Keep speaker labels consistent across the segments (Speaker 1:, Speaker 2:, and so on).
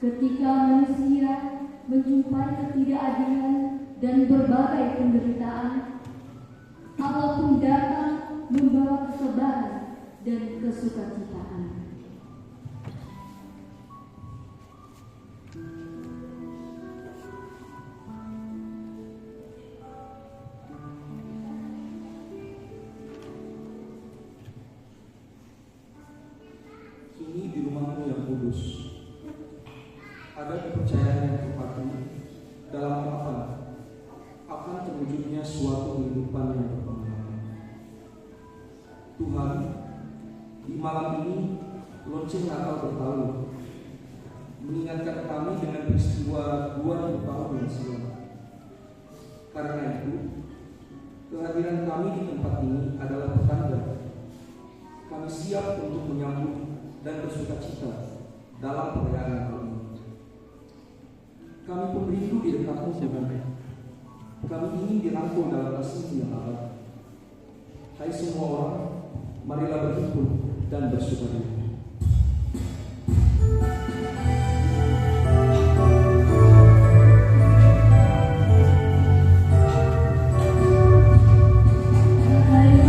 Speaker 1: Ketika manusia menjumpai ketidakadilan dan berbagai penderitaan, Allah pun datang membawa kesabaran dan kesukacitaan.
Speaker 2: Kini di rumahmu yang kudus ada kepercayaan yang terpadu dalam harapan akan terwujudnya suatu kehidupan yang berpengalaman. Tuhan, di malam ini lonceng Natal bertalu mengingatkan kami dengan peristiwa 2000 tahun yang silam. Karena itu, kehadiran kami di tempat ini adalah pertanda kami siap untuk menyambut dan bersukacita dalam perayaan kali ini. Kami pun rindu di dekatmu, kami ingin dirangkul dalam kasih yang abadi. Hai semua orang, marilah berhimpun dan bersukaria.
Speaker 3: Hãy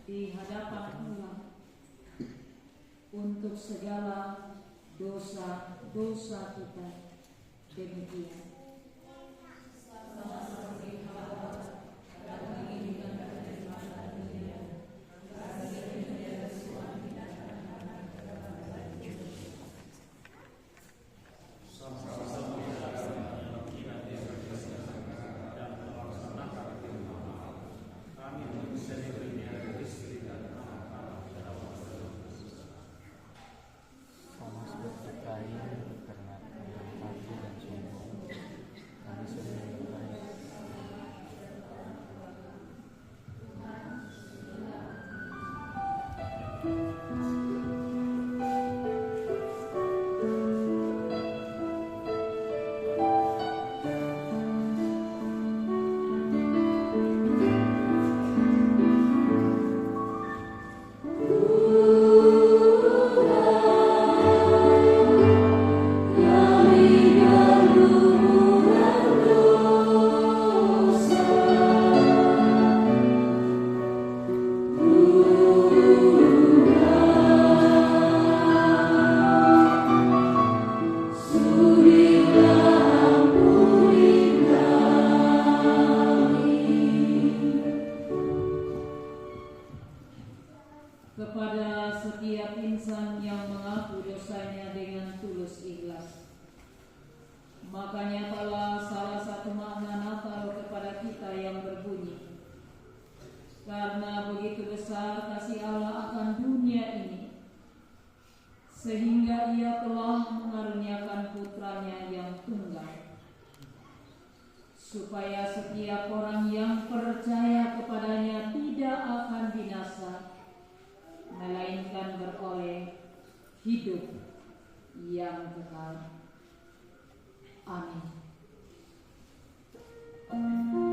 Speaker 3: di hadapan Allah untuk segala dosa-dosa kita. Demikian. Kepada setiap insan yang mengaku dosanya dengan tulus ikhlas, maka nyatalah salah satu makna Natal kepada kita yang berbunyi, karena begitu besar kasih Allah akan dunia ini, sehingga Ia telah mengaruniakan putranya yang tunggal, supaya setiap orang yang percaya kepadanya tidak akan binasa, melainkan beroleh hidup yang kekal. Amin.
Speaker 1: Tuhanku,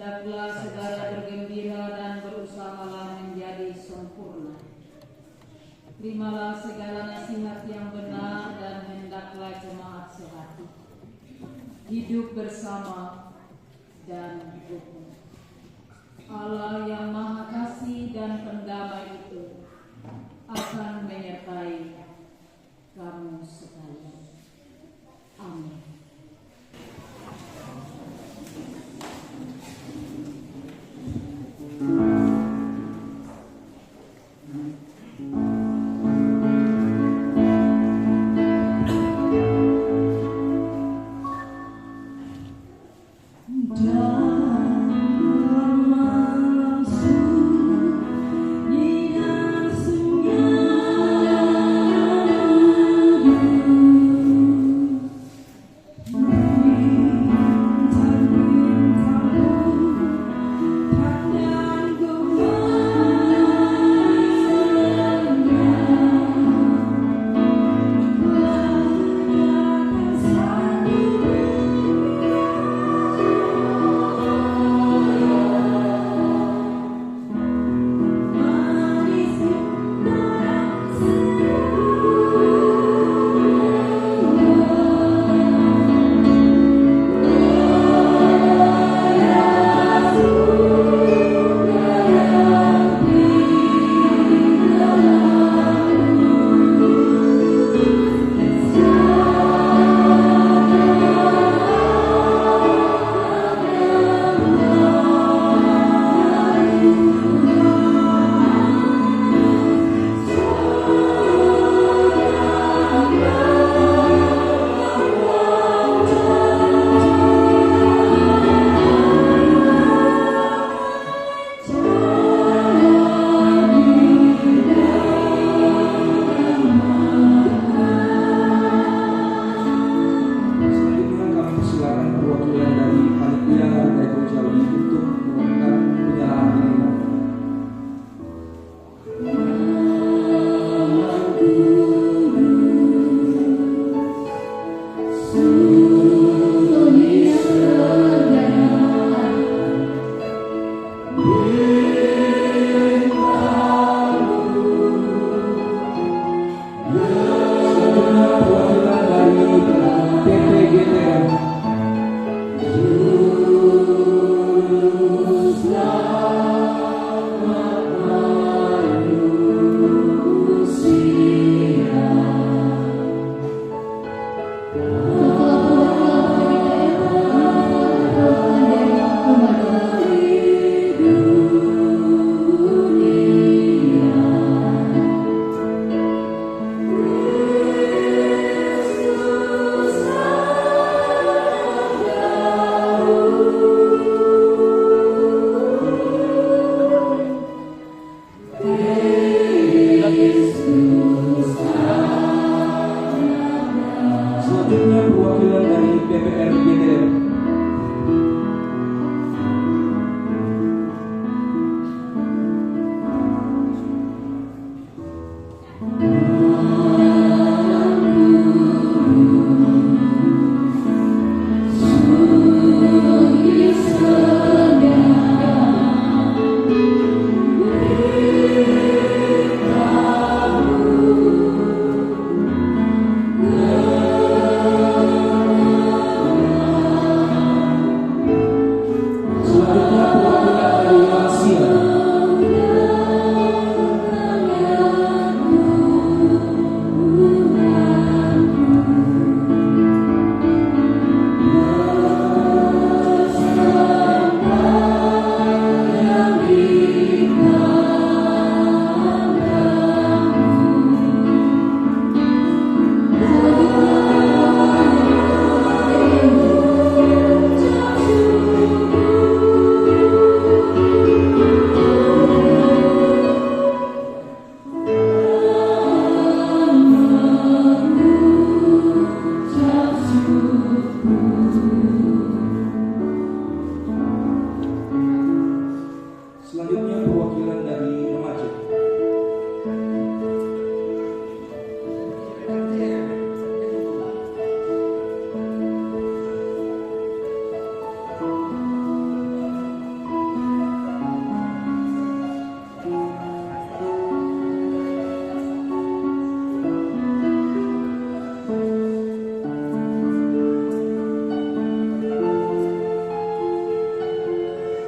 Speaker 3: hendaklah saudara bergembira dan berusahalah menjadi sempurna. Terimalah segala nasihat yang benar dan hendaklah jemaat sehati, hidup bersama dan rukun. Allah yang Maha Kasih dan Pendamai itu akan menyertai kamu sekalian. Amin.
Speaker 4: Dalam malam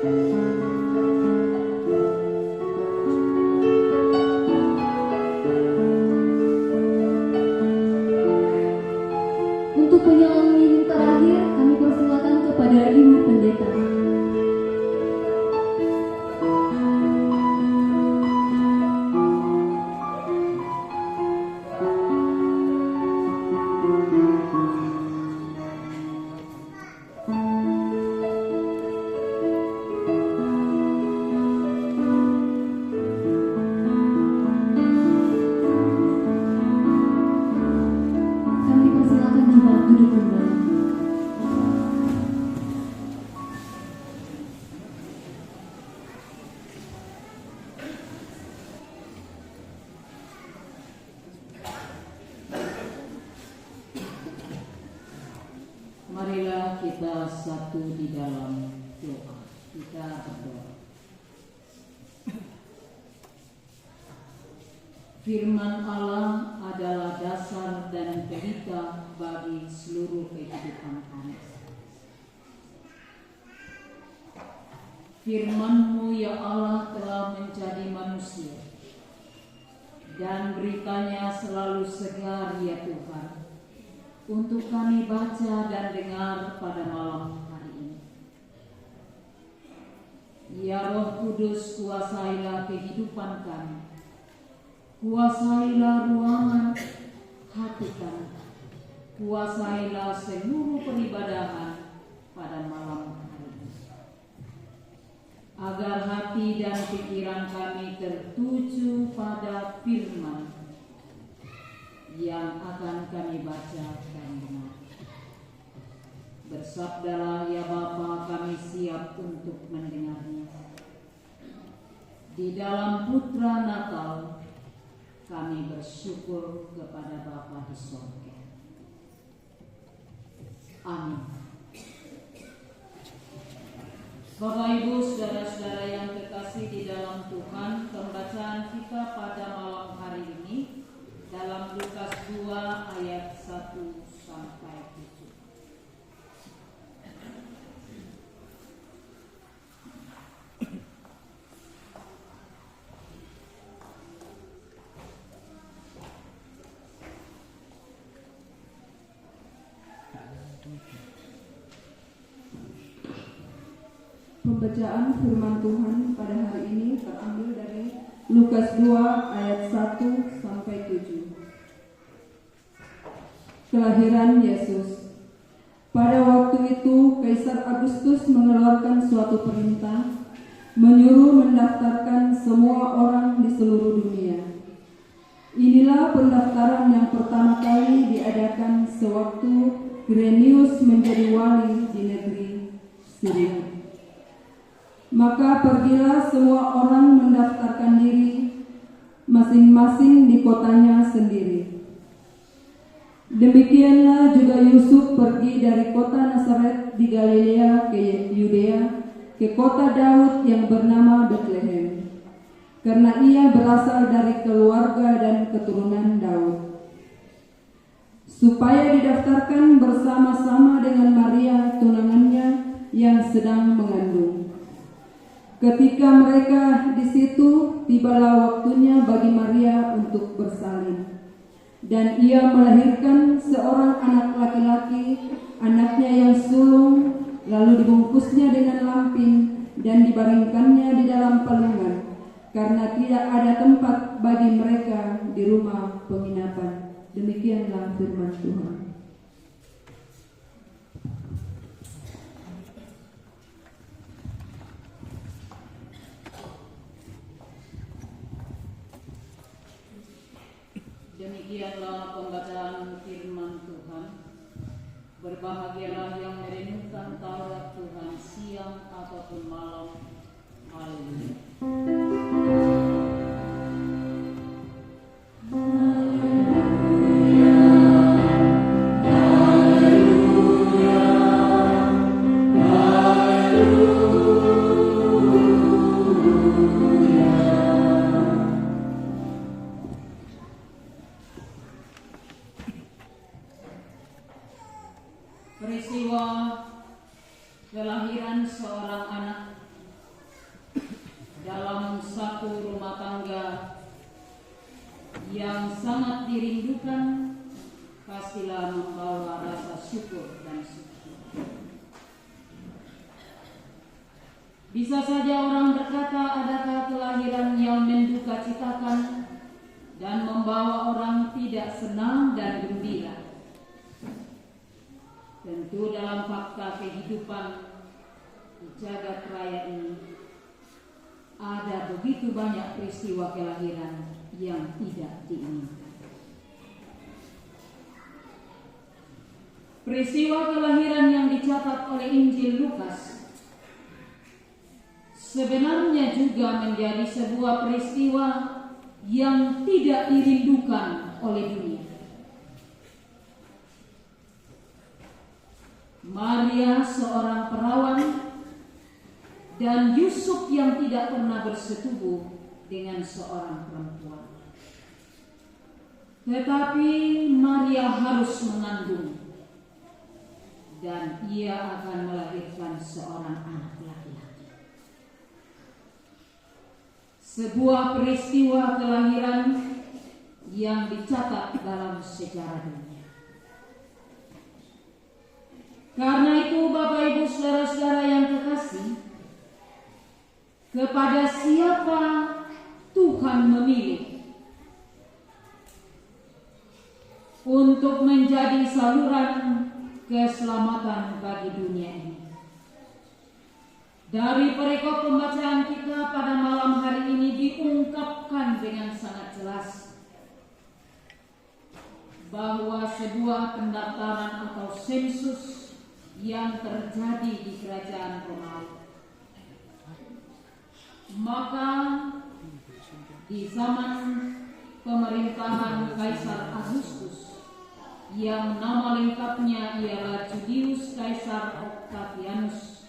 Speaker 1: Untuk penyanyi terakhir, kami persilakan kepada Ibu Pendeta. Kami persilakan Bapak duduk kembali.
Speaker 3: Marilah kita satu di dalam doa. Kita berdoa. Firman Allah adalah dasar dan pelita bagi seluruh kehidupan kami. Firman-Mu ya Allah telah menjadi manusia, dan beritanya selalu segar ya Tuhan, untuk kami baca dan dengar pada malam hari ini. Ya Roh Kudus, kuasailah kehidupan kami. Kuasailah ruangan hati kami. Kuasailah seluruh peribadahan pada malam hari ini. Agar hati dan pikiran kami tertuju pada firman yang akan kami baca dan dengar. Bersabdalah ya Bapa, kami siap untuk mendengarnya. Di dalam Putra Natal, kami bersyukur kepada Bapa di surga. Amin. Bapak, Ibu, saudara-saudara yang terkasih di dalam Tuhan, pembacaan kita pada malam hari ini dalam Lukas 2 ayat 1 sampai 7.
Speaker 4: Pembacaan firman Tuhan pada hari ini terambil dari Lukas 2 ayat 1 sampai 7. Kelahiran Yesus. Pada waktu itu Kaisar Agustus mengeluarkan suatu perintah menyuruh mendaftarkan semua orang di seluruh dunia. Inilah pendaftaran yang pertama kali diadakan sewaktu Quirinius menjadi wali di negeri Syria. Maka pergilah semua orang mendaftarkan diri masing-masing di kotanya sendiri. Demikianlah juga Yusuf pergi dari kota Nazaret di Galilea ke Yudea, ke kota Daud yang bernama Betlehem, karena ia berasal dari keluarga dan keturunan Daud, supaya didaftarkan bersama-sama dengan Maria tunangannya yang sedang mengandung. Ketika mereka di situ, tibalah waktunya bagi Maria untuk bersalin, dan ia melahirkan seorang anak laki-laki, anaknya yang sulung, lalu dibungkusnya dengan lampin dan dibaringkannya di dalam palungan, karena tidak ada tempat bagi mereka di rumah penginapan. Demikianlah firman Tuhan.
Speaker 3: Demikianlah pembacaan firman Tuhan. Berbahagialah yang merenungkan Taurat Tuhan siang ataupun malam. Haleluya. Peristiwa kelahiran seorang anak satu rumah tangga yang sangat dirindukan pastilah membawa rasa syukur dan sukacita. Bisa saja orang berkata, adakah kelahiran yang mendukacitakan dan membawa orang tidak senang dan gembira? Tentu dalam fakta kehidupan di jagat raya ini ada begitu banyak peristiwa kelahiran yang tidak diinginkan. Peristiwa kelahiran yang dicatat oleh Injil Lukas sebenarnya juga menjadi sebuah peristiwa yang tidak dirindukan oleh dunia. Maria seorang perawan dan Yusuf yang tidak pernah bersetubuh dengan seorang perempuan. Tetapi Maria harus mengandung dan ia akan melahirkan seorang anak laki-laki. Sebuah peristiwa kelahiran yang dicatat dalam sejarah dunia. Karena itu Bapak Ibu saudara-saudara yang kekasih, kepada siapa Tuhan memilih untuk menjadi saluran keselamatan bagi dunia ini. Dari perikop pembacaan kita pada malam hari ini diungkapkan dengan sangat jelas bahwa sebuah pendaftaran atau sensus yang terjadi di kerajaan Romawi. Maka di zaman pemerintahan Kaisar Agustus yang nama lengkapnya ialah Julius Caesar Octavianus,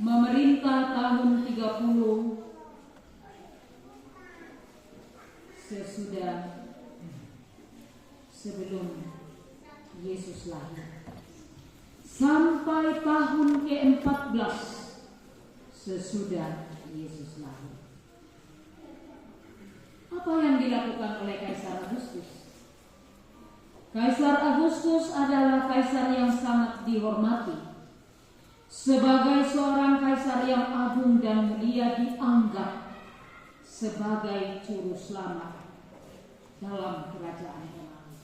Speaker 3: memerintah tahun 30 sesudah sebelum Yesus lahir sampai tahun ke-14 sesudah Yesus lahir. Apa yang dilakukan oleh Kaisar Agustus? Kaisar Agustus adalah kaisar yang sangat dihormati. Sebagai seorang kaisar yang agung dan mulia, dianggap sebagai juru selamat dalam kerajaan Romawi,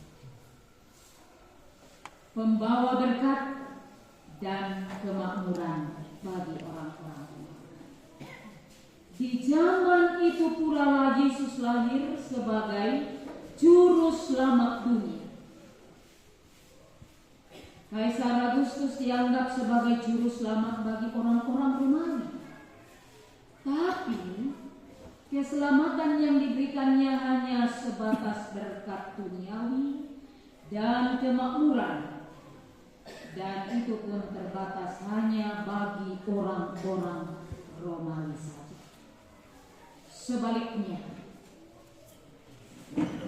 Speaker 3: pembawa berkat dan kemakmuran bagi orang-orang. Di zaman itu pula Yesus lahir sebagai juru selamat dunia. Kaisar Agustus dianggap sebagai juru selamat bagi orang-orang Romawi. Tapi keselamatan yang diberikannya hanya sebatas berkat duniawi dan kemakmuran, dan itu pun terbatas hanya bagi orang-orang Romawi saja. Sebaliknya,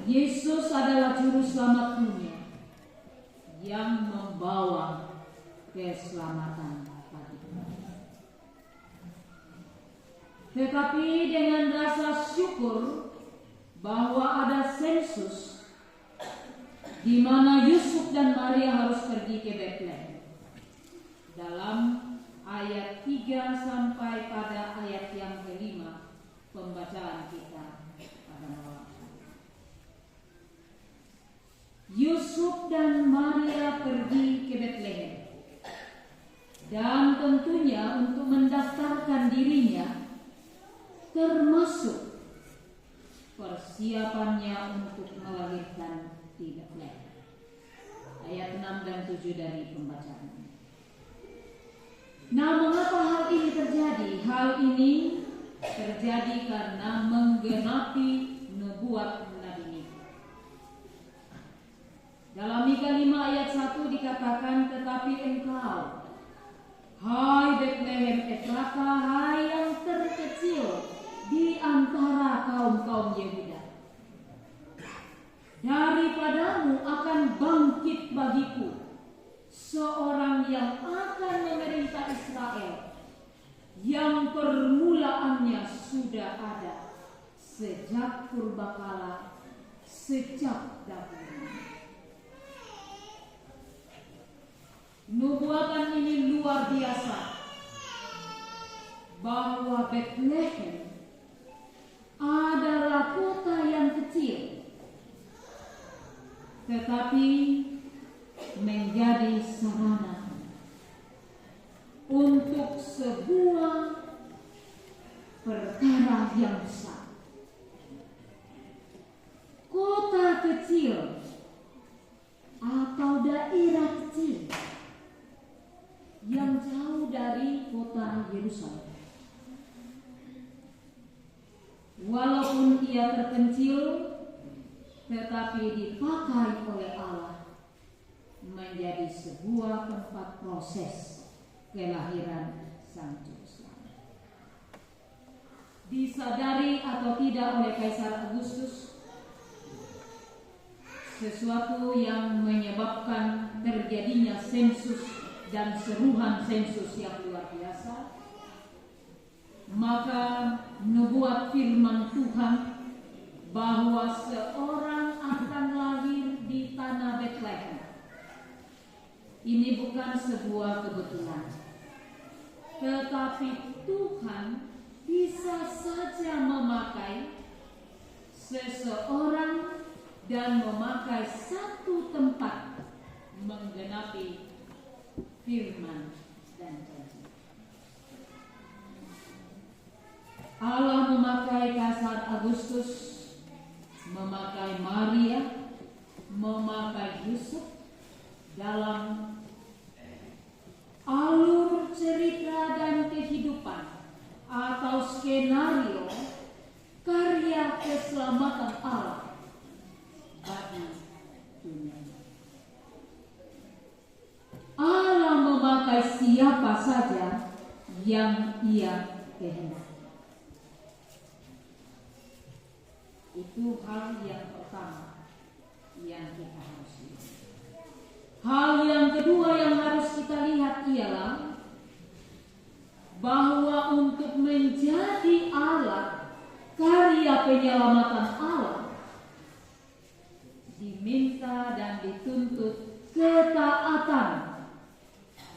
Speaker 3: Yesus adalah juru selamat dunia yang membawa keselamatan bagi dunia. Tetapi dengan rasa syukur bahwa ada sensus di mana Yusuf dan Maria harus pergi ke Betlehem. Dalam ayat 3 sampai pada ayat yang kelima pembacaan kita pada malam hari. Yusuf dan Maria pergi ke Betlehem, dan tentunya untuk mendaftarkan dirinya, termasuk persiapannya untuk melahirkan di Betlehem. Ayat 6 dan 7 dari pembacaan. Nah, mengapa hal ini terjadi? Hal ini terjadi karena menggenapi nubuat Nabi Mika. Dalam Mika 5 ayat 1 dikatakan, tetapi engkau, hai Betlehem Efrata, hai yang terkecil di antara kaum-kaum Yehuda, daripadamu akan bangkit bagiku seorang yang akan memerintah Israel, yang permulaannya sudah ada sejak purbakala, sejak dahulu. Nubuatan ini luar biasa, bahwa Bethlehem adalah kota yang kecil, tetapi menjadi sarana untuk sebuah perkara yang besar. Kota kecil atau daerah kecil yang jauh dari kota Yerusalem. Walaupun ia terpencil, tetapi dipakai oleh Allah menjadi sebuah tempat proses kelahiran Sang Juru Selamat. Disadari atau tidak oleh Kaisar Agustus, sesuatu yang menyebabkan terjadinya sensus dan seruan sensus yang luar biasa, maka nubuat firman Tuhan bahwa seorang akan lahir di tanah Bethlehem ini bukan sebuah kebetulan, tetapi Tuhan bisa saja memakai seseorang dan memakai satu tempat menggenapi firman dan janji. Allah memakai Kaisar Agustus, memakai Maria, memakai Yusuf dalam alur cerita dan kehidupan atau skenario karya keselamatan Allah bagi dunia. Allah memakai siapa saja yang Ia kehendaki. Itu hal yang pertama yang kita harus lihat. Hal yang kedua yang harus kita lihat ialah bahwa untuk menjadi alat karya penyelamatan Allah diminta dan dituntut ketaatan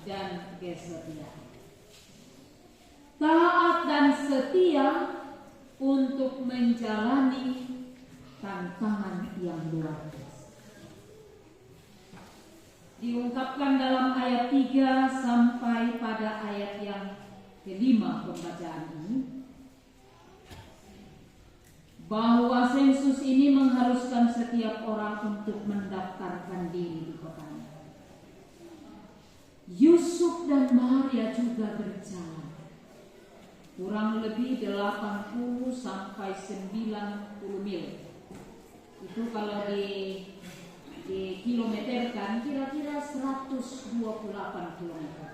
Speaker 3: dan kesetiaan. Taat dan setia untuk menjalani tantangan yang luar biasa. Diungkapkan dalam ayat 3 sampai pada ayat yang kelima pembacaan ini, bahwa sensus ini mengharuskan setiap orang untuk mendaftarkan diri di kotanya. Yusuf dan Maria juga berjalan kurang lebih 80 sampai 90 mil. Itu kalau di kilometerkan kira-kira 128 kilometer.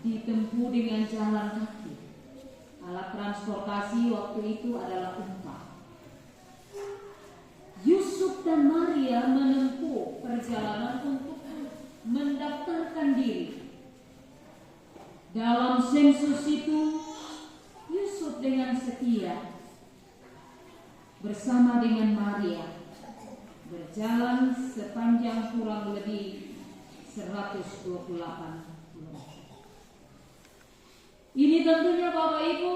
Speaker 3: Ditempuh dengan jalan kaki. Alat transportasi waktu itu adalah unta. Yusuf dan Maria menempuh perjalanan untuk mendaftarkan diri. Dalam sensus itu, Yusuf dengan setia bersama dengan Maria berjalan sepanjang kurang lebih 128 km. Ini tentunya Bapak Ibu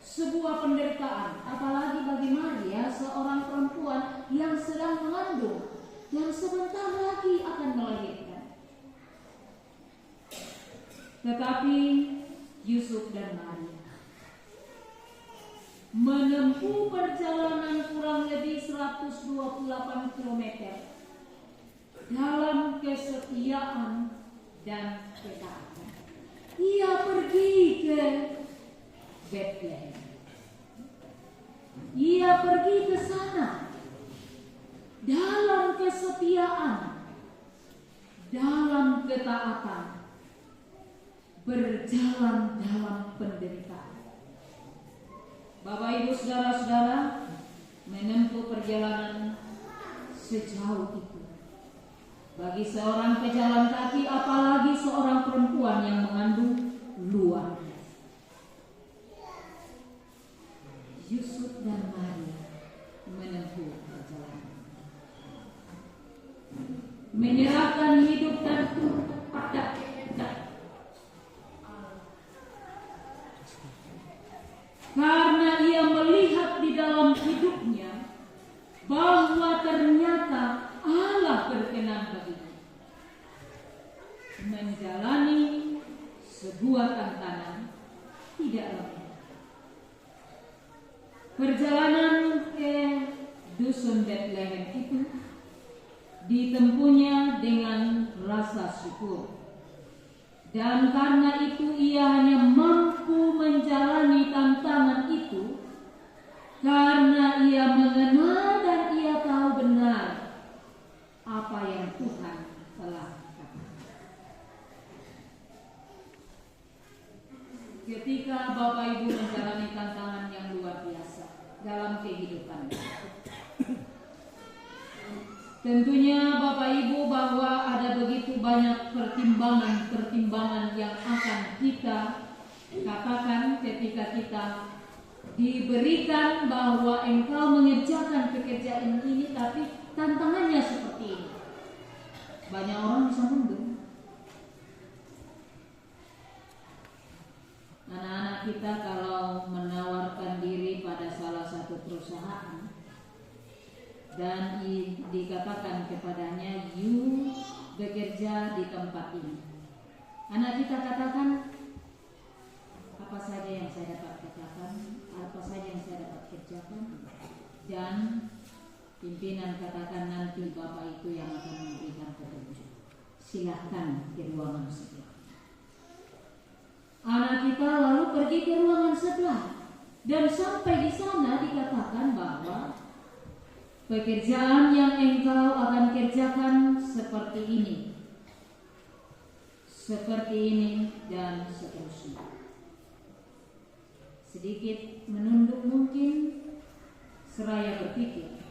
Speaker 3: sebuah penderitaan, apalagi bagi Maria, seorang perempuan yang sedang mengandung, yang sebentar lagi akan melahirkan. Tetapi Yusuf dan Maria menempuh perjalanan kurang lebih 128 km dalam kesetiaan dan ketaatan. Ia pergi ke Bethlehem. Ia pergi ke sana dalam kesetiaan, dalam ketaatan, berjalan dalam penderitaan. Bapak Ibu saudara-saudara, menempuh perjalanan sejauh itu bagi seorang pejalan kaki, apalagi seorang perempuan yang mengandung, luar biasa. tidak lama. Perjalanan ke dusun Bethlehem itu ditempuhnya dengan rasa syukur. Dan karena itu ia hanya mampu menjalani tantangan itu karena ia mengenal dan ia tahu benar apa yang Tuhan telah katakan. Ketika Bapak Ibu menjalani tantangan yang luar biasa dalam kehidupan, tentunya Bapak Ibu bahwa ada begitu banyak pertimbangan yang akan kita katakan ketika kita diberikan bahwa engkau mengerjakan pekerjaan ini tapi tantangannya seperti ini. Banyak orang bisa mundur. Anak-anak kita kalau menawarkan diri pada salah satu perusahaan dan dikatakan kepadanya, you bekerja di tempat ini. Anak kita katakan, apa saja yang saya dapat katakan, apa saja yang saya dapat kerjakan, dan pimpinan katakan nanti Bapak itu yang akan memberikan petunjuk. Silahkan ke ruangan sebelah. Anak kita lalu pergi ke ruangan sebelah dan sampai di sana dikatakan bahwa pekerjaan yang engkau akan kerjakan seperti ini dan seterusnya. Sedikit menunduk mungkin seraya berpikir.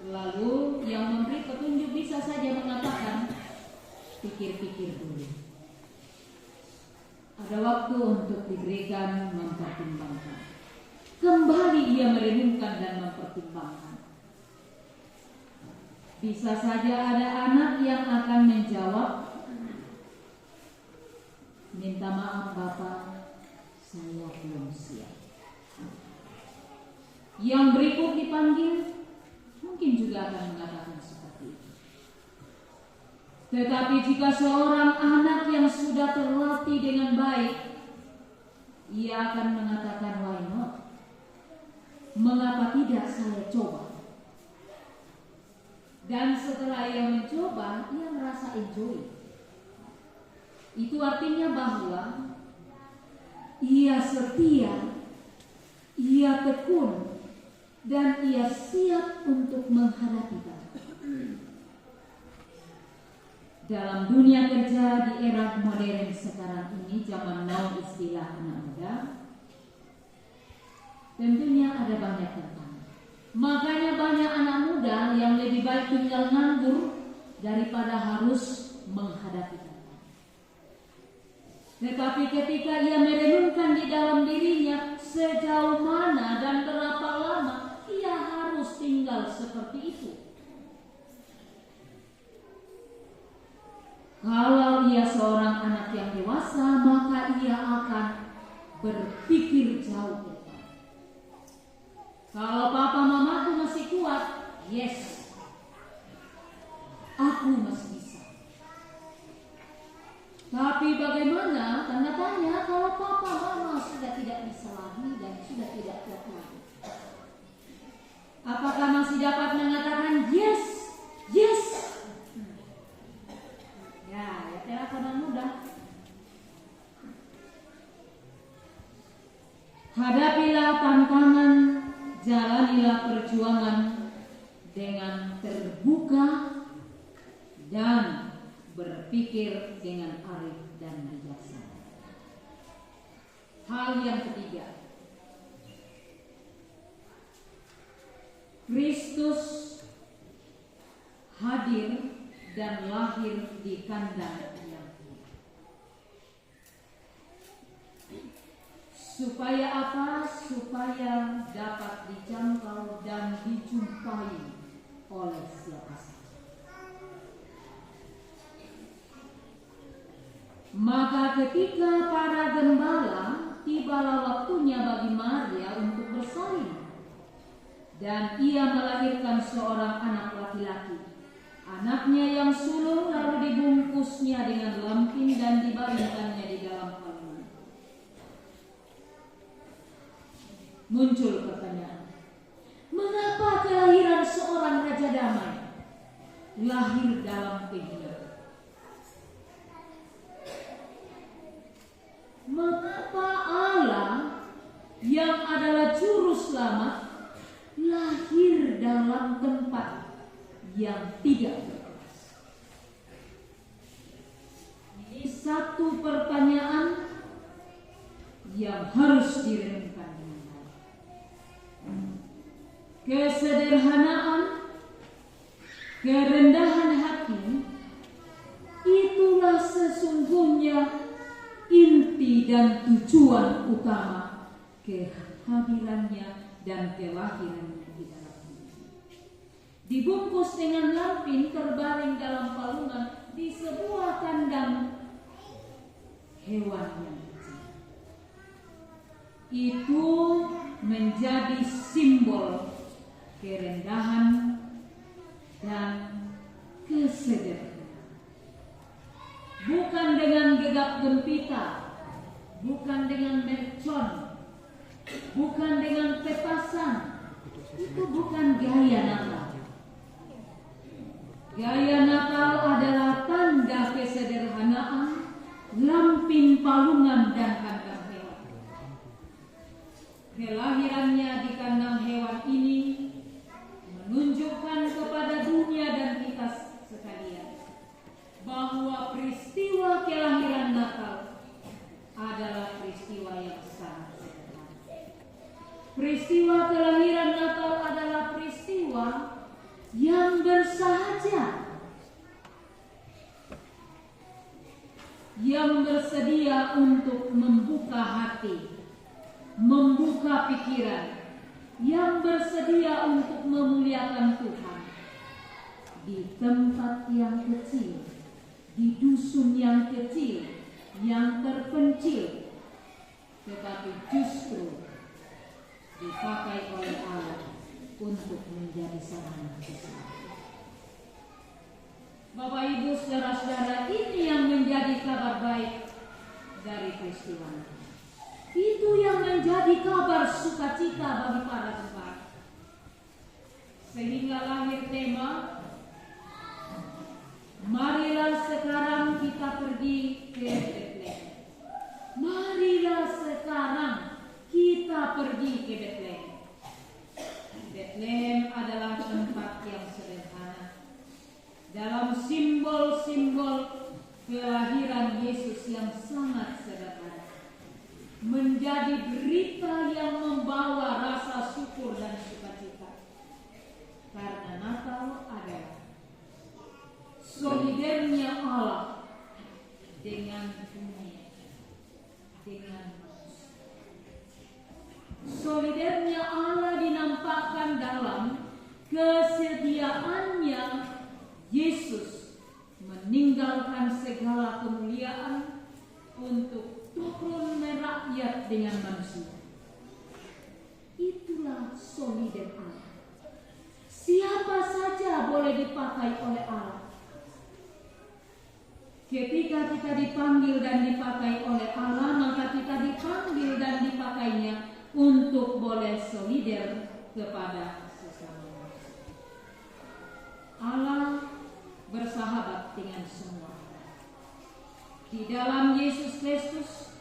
Speaker 3: Lalu yang memberi petunjuk bisa saja mengatakan, pikir-pikir dulu. Ada waktu untuk diberikan mempertimbangkan. Kembali ia merenungkan dan mempertimbangkan. Bisa saja ada anak yang akan menjawab, minta maaf Bapak, saya belum siap. Yang berikut dipanggil mungkin juga akan mengatakan seperti itu. Tetapi jika seorang anak yang sudah terlatih dengan baik, ia akan mengatakan, why not? Mengapa tidak saya coba? Dan setelah ia mencoba, ia merasa enjoy. Itu artinya bahwa ia setia, ia tekun, dan ia siap untuk menghadapi Tuhan. Dalam dunia kerja di era modern sekarang ini, zaman now istilah anak muda, tentunya ada banyak tantangan. Makanya banyak anak muda yang lebih baik tinggal nganggur daripada harus menghadapi tantangan. Tetapi ketika ia merenungkan di dalam dirinya sejauh mana dan berapa lama ia harus tinggal seperti itu. Kalau ia seorang anak yang dewasa, maka ia akan berpikir jauh ke depan. Kalau papa mamaku masih kuat, yes, aku masih bisa. Tapi bagaimana, tanda tanya, kalau papa mama sudah tidak bisa lagi dan sudah tidak kuat lagi? Apakah masih dapat mengatakan yes, yes? Ya teleponan mudah. Hadapilah tantangan, jalanilah perjuangan dengan terbuka dan berpikir dengan arif dan bijaksana. Hal yang ketiga, Kristus hadir dan lahir di kandang yang tua. Supaya apa? Supaya dapat dijangkau dan dijumpai oleh siapa saja. Maka ketika para gembala, tibalah waktunya bagi Maria untuk bersalin, dan ia melahirkan seorang anak laki-laki. Anaknya yang sulung lalu dibungkusnya dengan lampin dan dibaringkannya di dalam palungan. muncul pertanyaan. Mengapa kelahiran seorang Raja Damai lahir dalam kehidupan? Mengapa Allah yang adalah juru selamat lahir dalam tempat yang tidak berkelas? Ini satu pertanyaan yang harus direnungkan dengan baik. Kesederhanaan, kerendahan hati, itulah sesungguhnya inti dan tujuan utama kehadirannya dan kelahirannya di dalam dunia. Dibungkus dengan lampin terbaring dalam palungan di sebuah kandang hewan yang kecil. Itu menjadi simbol kerendahan dan kesederhanaan. Bukan dengan gegap gempita, bukan dengan mercon, bukan dengan petasan. Itu bukan gaya Natal. Gaya Natal adalah tanda kesederhanaan, lampin palungan dan kandang hewan. Kelahirannya di kandang hewan ini menunjukkan kepada dunia dan kita sekalian bahwa peristiwa kelahiran Natal adalah peristiwa yang sangat sederhana. Peristiwa kelahiran Natal adalah peristiwa yang bersahaja, yang bersedia untuk membuka hati, membuka pikiran, yang bersedia untuk memuliakan Tuhan di tempat yang kecil, di dusun yang kecil, yang terpencil, tetapi justru dipakai oleh Allah untuk menjadi sarana besar. Bapak Ibu saudara-saudara, ini yang menjadi kabar baik dari peristiwa ini. Itu yang menjadi kabar sukacita bagi para jemaat. Sehingga lahir tema, marilah sekarang kita pergi ke Betlehem. Marilah sekarang kita pergi ke Betlehem. Betlehem adalah tempat yang sederhana dalam simbol-simbol kelahiran Yesus yang sangat sederhana, menjadi berita yang membawa rasa syukur dan sukacita. Karena Natal adalah solidernya Allah dengan dunia, dengan manusia. Solidernya Allah dinampakkan dalam kesediaannya Yesus meninggalkan segala kemuliaan untuk turun merakyat dengan manusia. Itulah solider Allah. Siapa saja boleh dipakai oleh Allah. Ketika kita dipanggil dan dipakai oleh Allah, maka kita dipanggil dan dipakainya untuk boleh solider kepada sesama manusia. Allah bersahabat dengan semua. Di dalam Yesus Kristus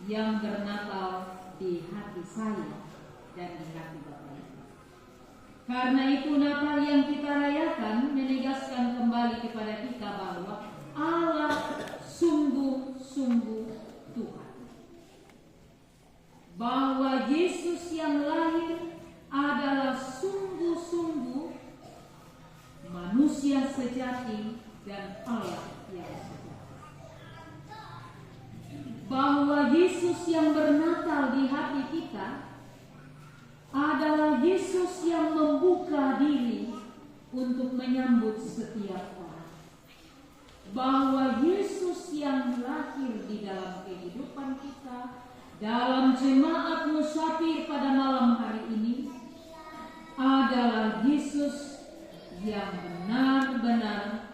Speaker 3: yang bernatal di hati saya dan di hati Bapak Ibu. Karena itu Natal yang kita rayakan menegaskan kembali kepada kita bahwa Allah sungguh-sungguh Tuhan. Bahwa Yesus yang lahir adalah sungguh-sungguh manusia sejati dan Allah yang sejati. Bahwa Yesus yang bernatal di hati kita adalah Yesus yang membuka diri untuk menyambut setiap orang. Bahwa Yesus yang lahir di dalam kehidupan kita, dalam jemaat musafir pada malam hari ini, adalah Yesus yang benar-benar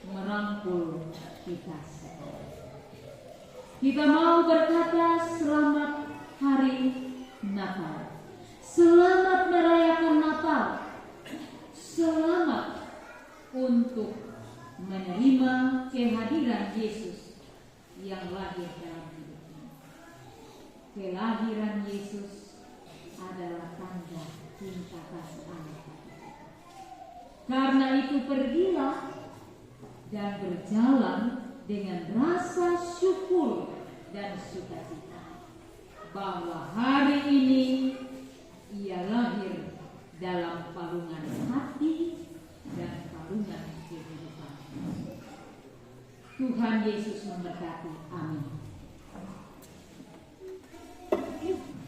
Speaker 3: merangkul kita semua. Kita mau berkata selamat hari Natal. Selamat merayakan Natal. Selamat untuk menerima kehadiran Yesus yang lahir dalam hidup ini. Kelahiran Yesus adalah tanda cinta kasih Allah. Karena itu pergilah dan berjalan dengan rasa syukur dan sukacita bahwa hari ini ia lahir dalam palungan hati dan palungan kehidupan. Tuhan Yesus memberkati. Amin.
Speaker 1: Amin.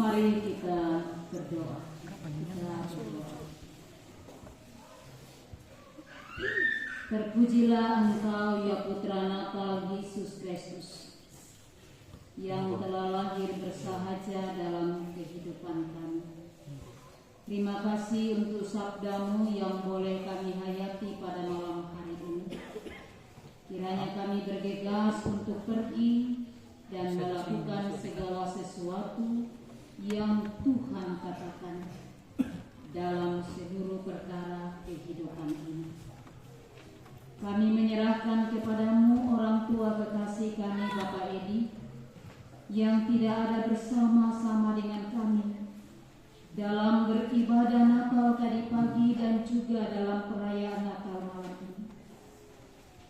Speaker 3: Mari kita berdoa. Terpujilah Engkau ya Putra Natal Yesus Kristus, yang telah lahir bersahaja dalam kehidupan kami. Terima kasih untuk sabda-Mu yang boleh kami hayati pada malam hari ini. Kiranya kami bergegas untuk pergi dan melakukan segala sesuatu yang Tuhan katakan dalam seluruh perkara kehidupan ini. Kami menyerahkan kepadamu orang tua kekasih kami Bapak Edi yang tidak ada bersama-sama dengan kami dalam beribadah Natal tadi pagi dan juga dalam perayaan Natal malam ini.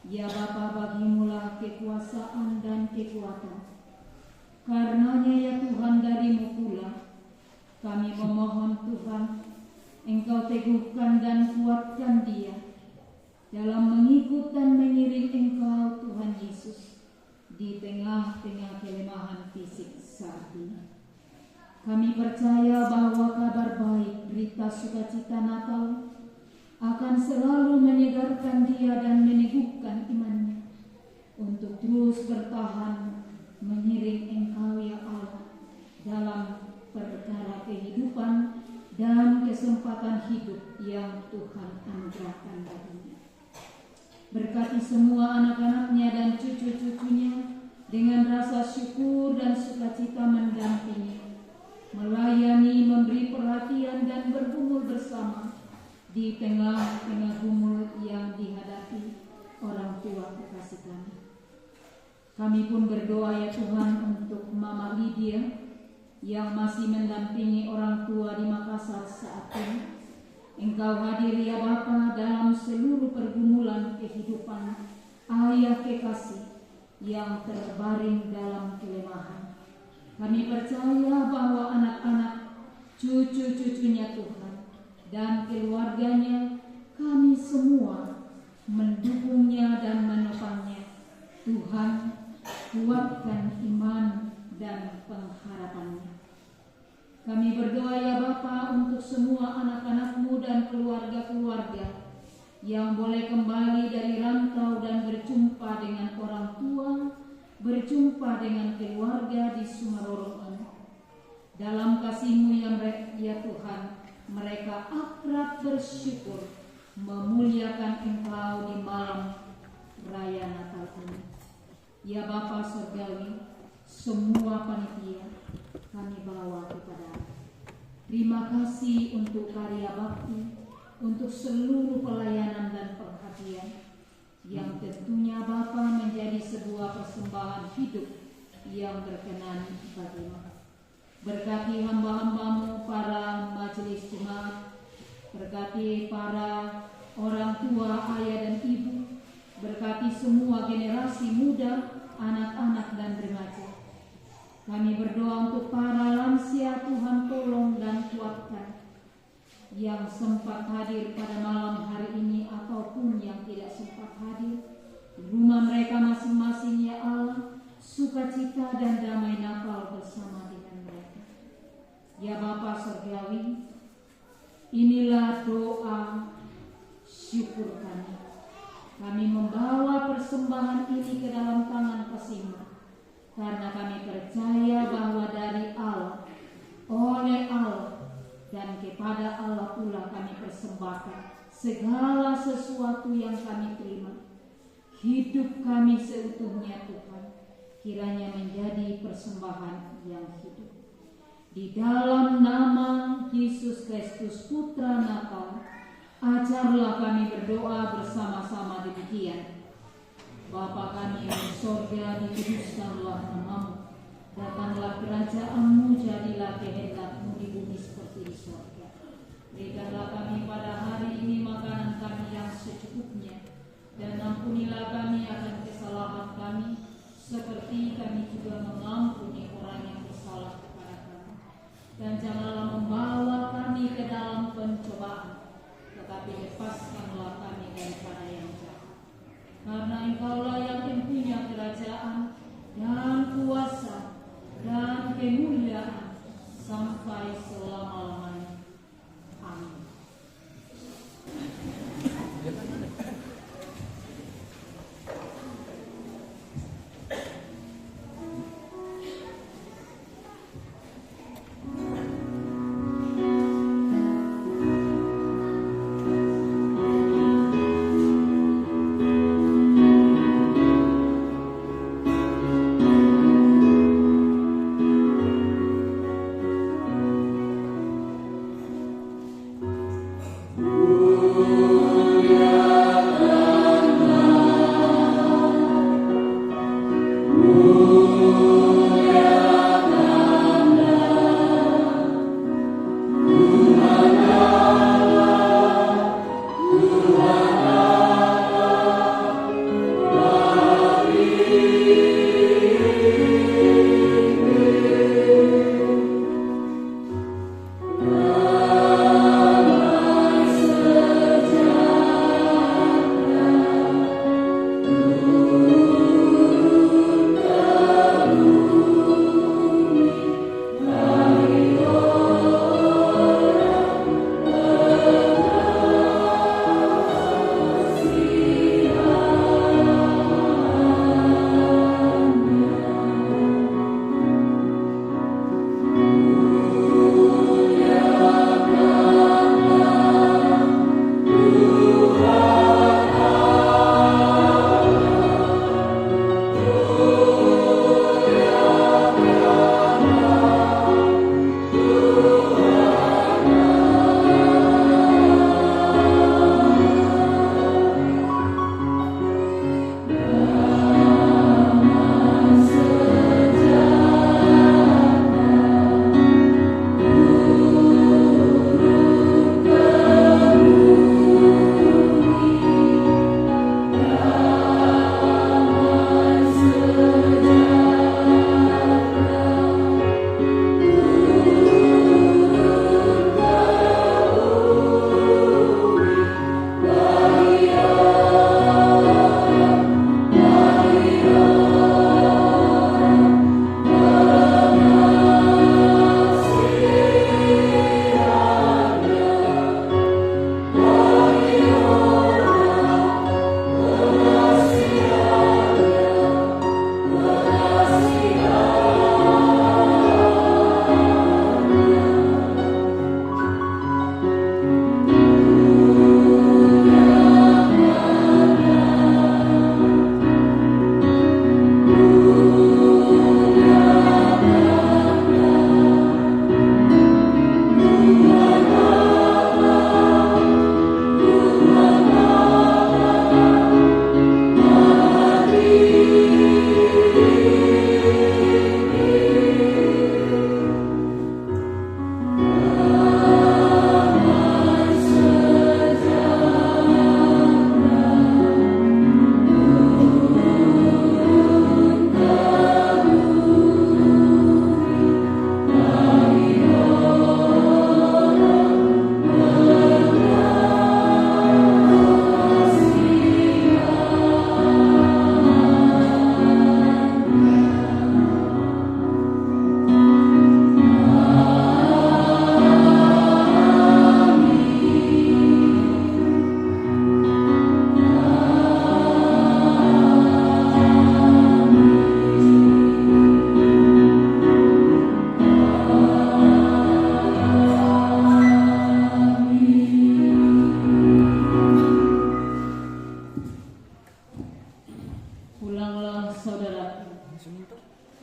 Speaker 3: Ya Bapa, bagimulah kekuasaan dan kekuatan. Karenanya ya Tuhan, darimu pula kami memohon Tuhan, Engkau teguhkan dan kuatkan dia dalam mengikut dan mengiring Engkau Tuhan Yesus di tengah-tengah kelemahan fisik saat ini. Kami percaya bahwa kabar baik, berita sukacita Natal akan selalu menyegarkan dia dan meneguhkan imannya untuk terus bertahan mengiring Engkau ya Allah dalam perkara kehidupan dan kesempatan hidup yang Tuhan anugerahkan baginya. Berkati semua anak-anaknya dan cucu-cucunya dengan rasa syukur dan sukacita mendampingi, melayani, memberi perhatian dan bergumul bersama di tengah-tengah gumul yang dihadapi orang tua kekasih kami. Kami pun berdoa ya Tuhan untuk Mama Lydia yang masih mendampingi orang tua di Makassar saat ini. Engkau hadir ya Bapa dalam seluruh pergumulan kehidupan ayah kekasih yang terbaring dalam kelemahan. Kami percaya bahwa anak-anak, cucu-cucunya Tuhan dan keluarganya, kami semua mendukungnya dan menopangnya. Tuhan, kuatkan iman dan pengharapannya. Kami berdoa ya Bapa untuk semua anak-anak-Mu dan keluarga-keluarga yang boleh kembali dari rantau dan berjumpa dengan orang tua, berjumpa dengan keluarga di Sumaroro ini. Dalam kasih-Mu ya Tuhan, mereka akrab bersyukur memuliakan Engkau di malam raya Natal ini. Ya Bapa Surgawi, semua panitia kami bawa kepada. Terima kasih untuk karya bakti, untuk seluruh pelayanan dan perhatian yang tentunya Bapa menjadi sebuah persembahan hidup yang berkenan bagimu. Berkati hamba-hamba-Mu para majelis jemaat, berkati para orang tua, ayah dan ibu, berkati semua generasi muda, anak-anak dan remaja. Kami berdoa untuk para lansia, Tuhan tolong dan kuatkan yang sempat hadir pada malam hari ini ataupun yang tidak sempat hadir. Rumah mereka masing-masing ya Allah, sukacita dan damai Natal bersama dengan mereka. Ya Bapa Surgawi, inilah doa syukur kami. Kami membawa persembahan ini ke dalam tangan kasih-Mu. Karena kami percaya bahwa dari Allah, oleh Allah, dan kepada Allah pula kami persembahkan segala sesuatu yang kami terima. Hidup kami seutuhnya Tuhan, kiranya menjadi persembahan yang hidup. Di dalam nama Yesus Kristus Putra Natal, ajarlah kami berdoa bersama-sama demikian. Bapa kami yang di sorga, dikuduskanlah nama-Mu. Datanglah kerajaan-Mu, jadilah kehendak-Mu di bumi seperti di sorga. Berikanlah kami pada hari ini makanan kami yang secukupnya, dan ampunilah kami akan kesalahan kami, seperti kami juga mengampuni orang yang bersalah kepada kami. Dan janganlah membawa kami ke dalam pencobaan, tetapi lepaskanlah kami daripada yang jahat. Karena Engkaulah yang mempunyai kerajaan dan kuasa dan kemuliaan sampai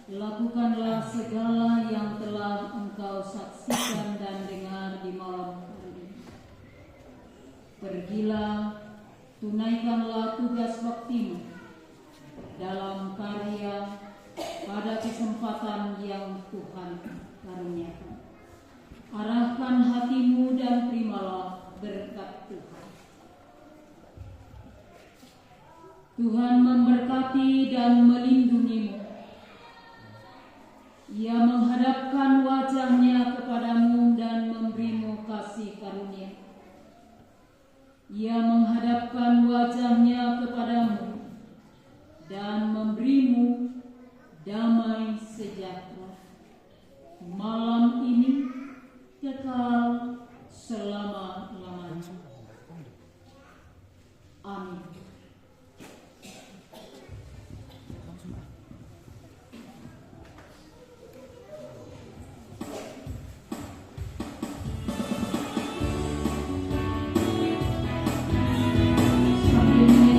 Speaker 3: Lakukanlah segala yang telah engkau saksikan dan dengar di malam hari ini. Pergilah, tunaikanlah tugas baktimu dalam karya pada kesempatan yang Tuhan karuniakan. Arahkan hatimu dan terimalah berkat Tuhan. Tuhan memberkati dan melindungimu. Ia menghadapkan wajahnya kepadamu dan memberimu kasih karunia. Ia menghadapkan wajahnya kepadamu dan memberimu damai sejahtera. Malam ini kekal selama-lamanya. Amin.
Speaker 1: Hallelujah.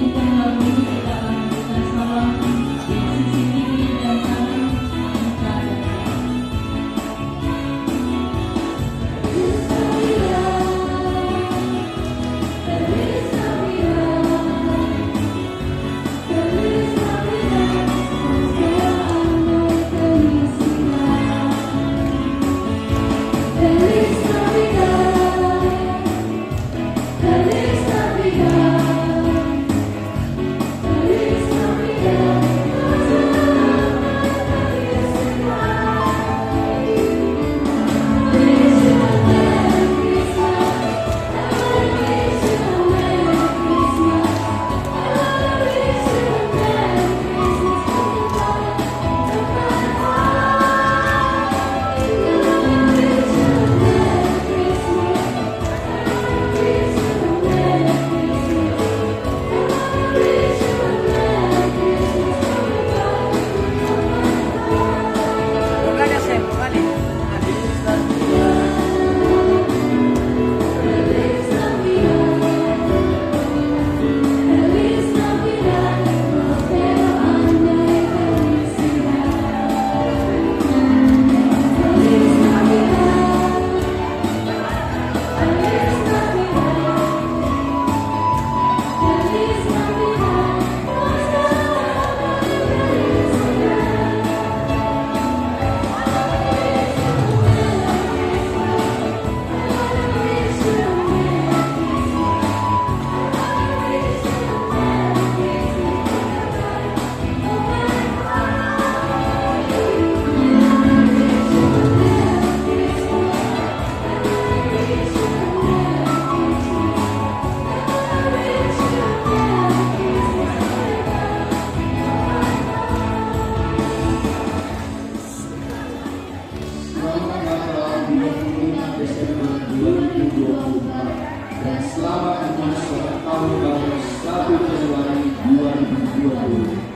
Speaker 2: tahun baru 1 Januari 2020.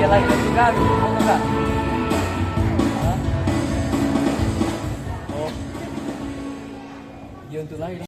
Speaker 5: Dia lagi dengan kami, mau enggak? Oh, dia untuk lain.